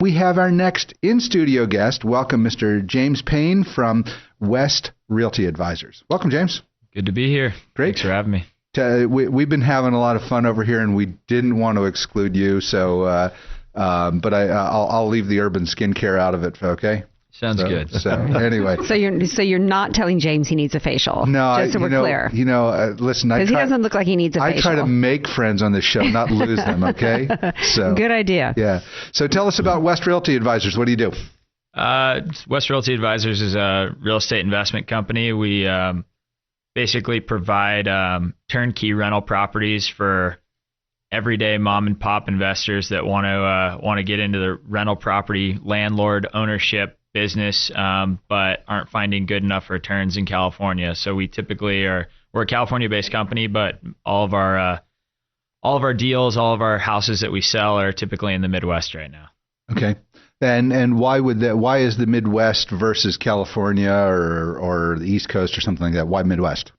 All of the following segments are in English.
We have our next in-studio guest. Welcome, Mr. James Paine from West Realty Advisors. Welcome, James. Good to be here. Great. Thanks for having me. We've been having a lot of fun over here, and we didn't want to exclude you, so but I'll leave the urban skincare out of it, okay? Sounds good. So anyway. So you're not telling James he needs a facial? No, just so we're clear. Listen, because he doesn't look like he needs a facial. I try to make friends on this show, not lose them. Okay. So good idea. Yeah. So tell us about West Realty Advisors. What do you do? West Realty Advisors is a real estate investment company. We basically provide turnkey rental properties for everyday mom and pop investors that want to get into the rental property landlord ownership business, but aren't finding good enough returns in California. So we're a California-based company, but all of our deals, all of our houses that we sell are typically in the Midwest right now. Okay. And why is the Midwest versus California or the East Coast or something like that? Why Midwest?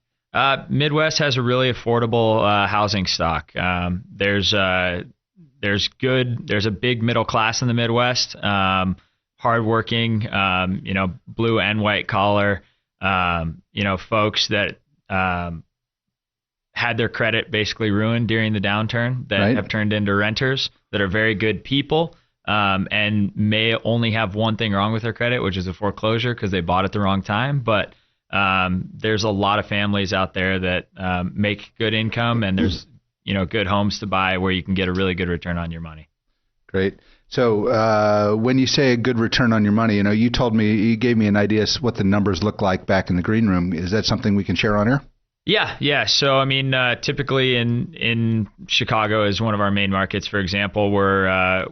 Midwest has a really affordable housing stock. There's a big middle class in the Midwest. Hardworking, blue and white collar, folks that had their credit basically ruined during the downturn that have turned into renters that are very good people, and may only have one thing wrong with their credit, which is a foreclosure because they bought at the wrong time. But there's a lot of families out there that make good income, and there's good homes to buy where you can get a really good return on your money. Great. So when you say a good return on your money, you gave me an idea what the numbers look like back in the green room. Is that something we can share on here? Yeah. So I mean, typically in Chicago is one of our main markets. For example, we're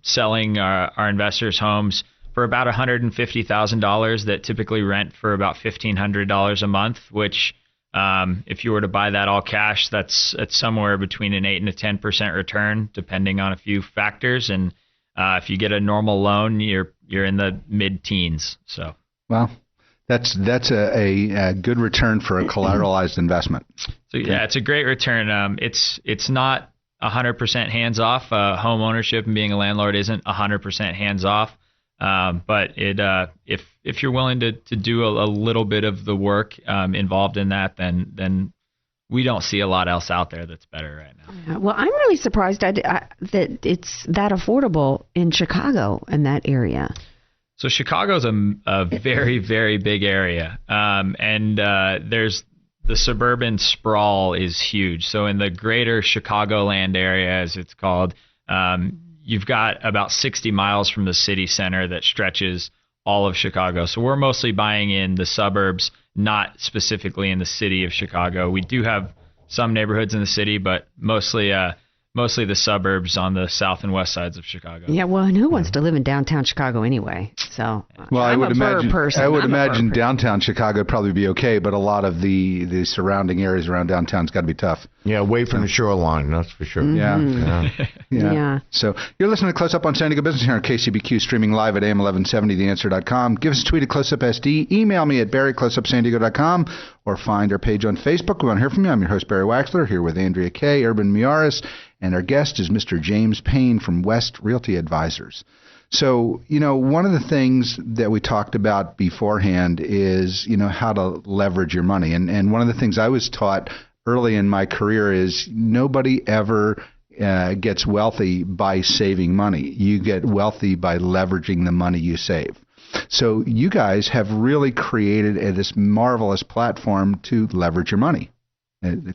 selling our investors' homes for about $150,000 that typically rent for about $1,500 a month, which if you were to buy that all cash, that's somewhere between an 8 and a 10% return, depending on a few factors. And if you get a normal loan, you're in the mid-teens. So, well, that's a good return for a collateralized investment. So yeah, it's a great return. It's not 100% hands off. Home ownership and being a landlord isn't 100% hands off. But if you're willing to do a little bit of the work involved in that, then we don't see a lot else out there that's better right now. Well, I'm really surprised that it's that affordable in Chicago and that area. So Chicago's a very, very big area, and there's the suburban sprawl is huge. So in the greater Chicagoland area, as it's called, you've got about 60 miles from the city center that stretches all of Chicago. So we're mostly buying in the suburbs, not specifically in the city of Chicago. We do have some neighborhoods in the city, but mostly the suburbs on the south and west sides of Chicago. Yeah, well, and who wants to live in downtown Chicago anyway? So, well, I'm a person. I would imagine downtown Chicago would probably be okay, but a lot of the surrounding areas around downtown's got to be tough. Yeah, away from the shoreline, that's for sure. Mm-hmm. Yeah. So you're listening to Close Up on San Diego Business here on KCBQ, streaming live at AM1170theanswer.com. Give us a tweet at CloseUpSD. Email me at barry@closeupsandiego.com or find our page on Facebook. We want to hear from you. I'm your host, Barry Waxler, here with Andrea Kay, Urban Miaris, and our guest is Mr. James Paine from West Realty Advisors. So, one of the things that we talked about beforehand is, how to leverage your money. And one of the things I was taught early in my career is nobody ever gets wealthy by saving money. You get wealthy by leveraging the money you save. So you guys have really created this marvelous platform to leverage your money.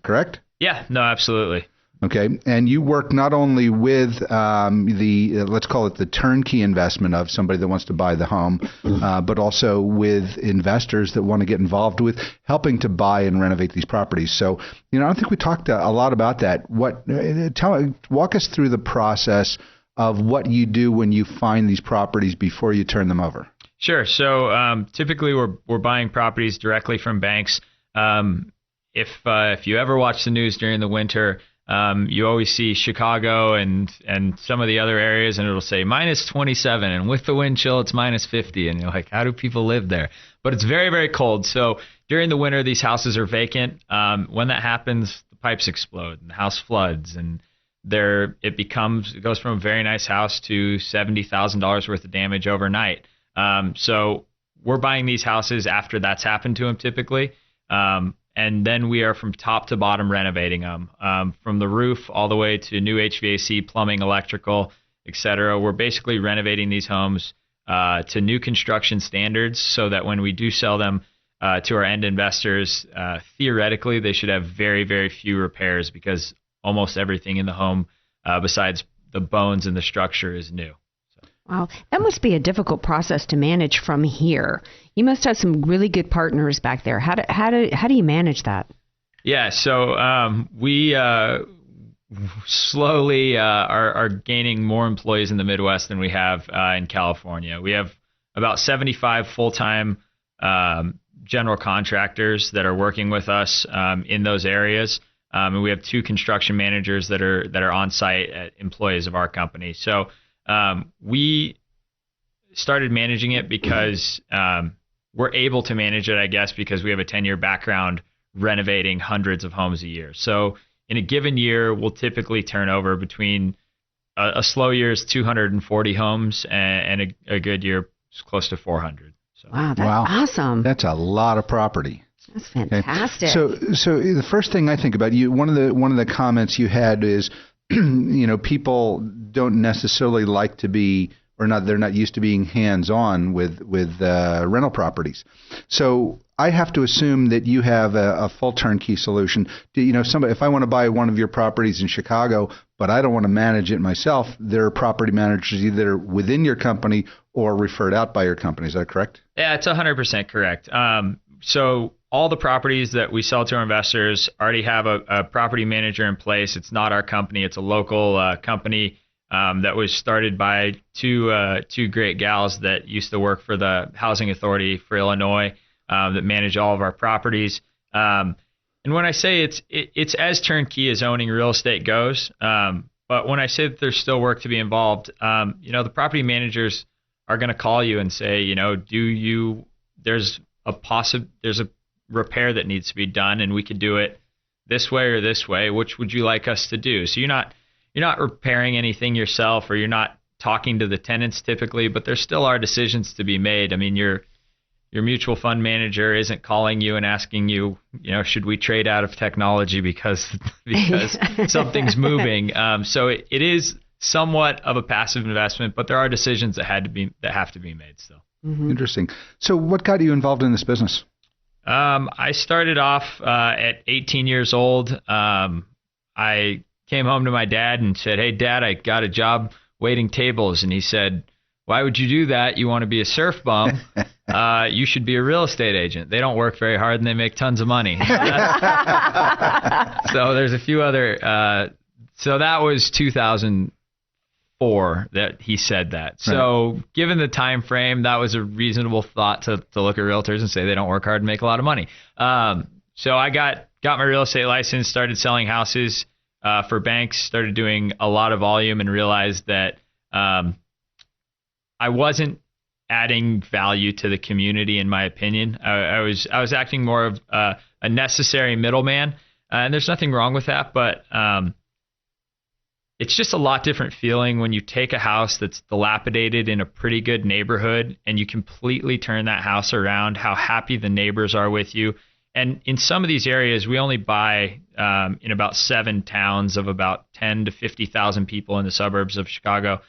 Correct? Yeah, no, absolutely. Okay, and you work not only with let's call it the turnkey investment of somebody that wants to buy the home, but also with investors that want to get involved with helping to buy and renovate these properties. So, I don't think we talked a lot about that. Walk us through the process of what you do when you find these properties before you turn them over. Sure. So typically we're buying properties directly from banks. If you ever watch the news during the winter, you always see Chicago and some of the other areas, and it'll say minus 27, and with the wind chill, it's minus 50. And you're like, how do people live there? But it's very, very cold. So during the winter, these houses are vacant. When that happens, the pipes explode and the house floods, and it goes from a very nice house to $70,000 worth of damage overnight. So we're buying these houses after that's happened to them typically. And then we are from top to bottom renovating them, from the roof all the way to new HVAC, plumbing, electrical, etc. We're basically renovating these homes to new construction standards so that when we do sell them to our end investors, theoretically, they should have very, very few repairs because almost everything in the home besides the bones and the structure is new. Wow, that must be a difficult process to manage from here. You must have some really good partners back there. How do you manage that? Yeah, so we slowly are gaining more employees in the Midwest than we have in California. We have about 75 full-time general contractors that are working with us in those areas, and we have 2 construction managers that are on site at employees of our company. So we started managing it because we're able to manage it, I guess, because we have a 10-year background renovating hundreds of homes a year. So in a given year, we'll typically turn over between a slow year is 240 homes and a good year is close to 400. So. Wow, that's awesome. That's a lot of property. That's fantastic. Okay. So the first thing I think about, one of the comments you had is, people don't necessarily like to be, they're not used to being hands-on with rental properties. So I have to assume that you have a full turnkey solution. If I want to buy one of your properties in Chicago, but I don't want to manage it myself, there are property managers either within your company or referred out by your company. Is that correct? Yeah, it's 100% correct. So all the properties that we sell to our investors already have a property manager in place. It's not our company. It's a local company that was started by two great gals that used to work for the Housing Authority for Illinois that manage all of our properties. And when I say it's as turnkey as owning real estate goes, but when I say that there's still work to be involved, the property managers are going to call you and say, there's a repair that needs to be done, and we could do it this way or this way. Which would you like us to do? So you're not repairing anything yourself, or you're not talking to the tenants typically, but there still are decisions to be made. I mean, your mutual fund manager isn't calling you and asking you, should we trade out of technology because something's moving. So it is somewhat of a passive investment, but there are decisions that have to be made still. Mm-hmm. Interesting. So what got you involved in this business? I started off at 18 years old. I came home to my dad and said, "Hey, Dad, I got a job waiting tables." And he said, "Why would you do that? You want to be a surf bum? You should be a real estate agent. They don't work very hard and they make tons of money." So there's a few other. So that was 2004 that he said that. So right. Given the time frame, that was a reasonable thought to look at realtors and say they don't work hard and make a lot of money. So I got my real estate license, started selling houses for banks, started doing a lot of volume, and realized that I wasn't adding value to the community, in my opinion. I was acting more of a necessary middleman, and there's nothing wrong with that, but it's just a lot different feeling when you take a house that's dilapidated in a pretty good neighborhood and you completely turn that house around, how happy the neighbors are with you. And in some of these areas, we only buy in about 7 towns of about 10 to 50,000 people in the suburbs of Chicago.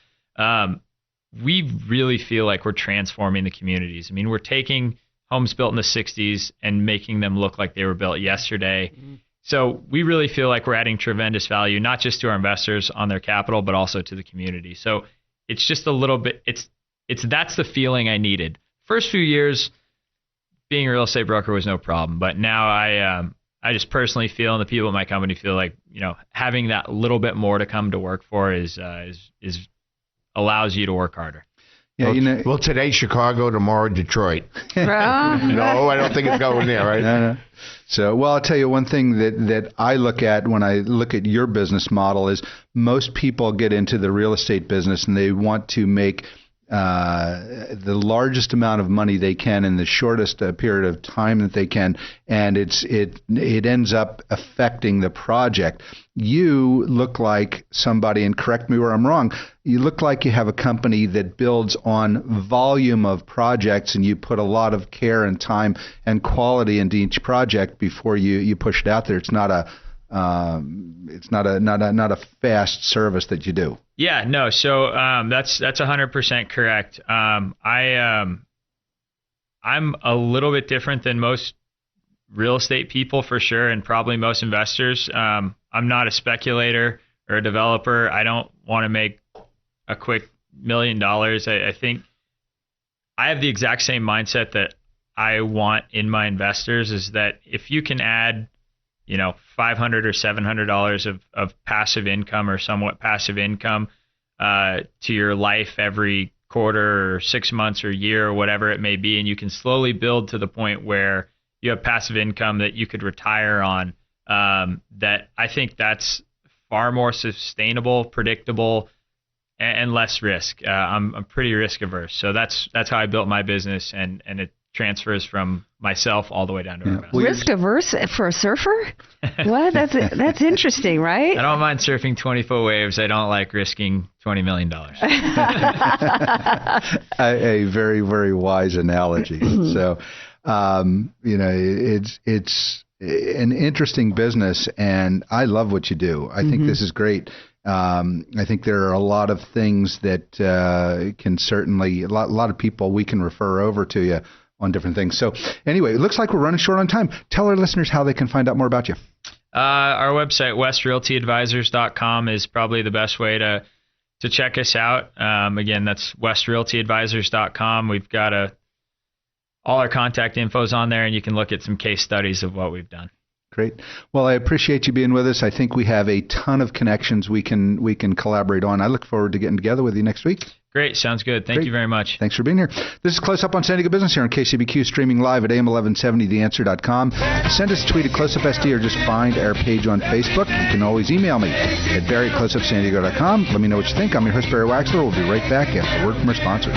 We really feel like we're transforming the communities. I mean, we're taking homes built in the 60s and making them look like they were built yesterday. Mm-hmm. So we really feel like we're adding tremendous value, not just to our investors on their capital, but also to the community. So it's just a little bit, that's the feeling I needed. First few years, being a real estate broker was no problem. But now I just personally feel, and the people at my company feel like, having that little bit more to come to work for is allows you to work harder. Yeah, well, today Chicago, tomorrow Detroit. No, I don't think it's going there, right? No. So, well, I'll tell you one thing that I look at when I look at your business model is most people get into the real estate business and they want to make the largest amount of money they can in the shortest period of time that they can, and it ends up affecting the project. You look like somebody, and correct me where I'm wrong, you look like you have a company that builds on volume of projects, and you put a lot of care and time and quality into each project before you push it out there. It's not a fast service that you do. Yeah, no. So that's 100% correct. I'm a little bit different than most real estate people for sure, and probably most investors. I'm not a speculator or a developer. I don't want to make a quick $1 million. I think I have the exact same mindset that I want in my investors, is that if you can add $500 or $700 of passive income or somewhat passive income to your life every quarter or 6 months or year or whatever it may be, and you can slowly build to the point where you have passive income that you could retire on, that I think that's far more sustainable, predictable, and less risk. I'm pretty risk averse, so that's how I built my business, and it transfers from myself all the way down to our investors. Risk averse for a surfer? What? That's interesting, right? I don't mind surfing 20-foot waves. I don't like risking $20 million. A very, very wise analogy. So, it's an interesting business, and I love what you do. I think this is great. I think there are a lot of things that can certainly, a lot of people we can refer over to you on different things. So anyway, it looks like we're running short on time. Tell our listeners how they can find out more about you. Our website, westrealtyadvisors.com, is probably the best way to check us out. Again, that's westrealtyadvisors.com. We've got all our contact info's on there, and you can look at some case studies of what we've done. Great. Well, I appreciate you being with us. I think we have a ton of connections we can collaborate on. I look forward to getting together with you next week. Great. Sounds good. Thank you very much. Thanks for being here. This is Close Up on San Diego Business here on KCBQ, streaming live at AM1170theanswer.com. Send us a tweet at CloseUpSD or just find our page on Facebook. You can always email me at barry@closeupsandiego.com. Let me know what you think. I'm your host, Barry Waxler. We'll be right back after a word from our sponsors.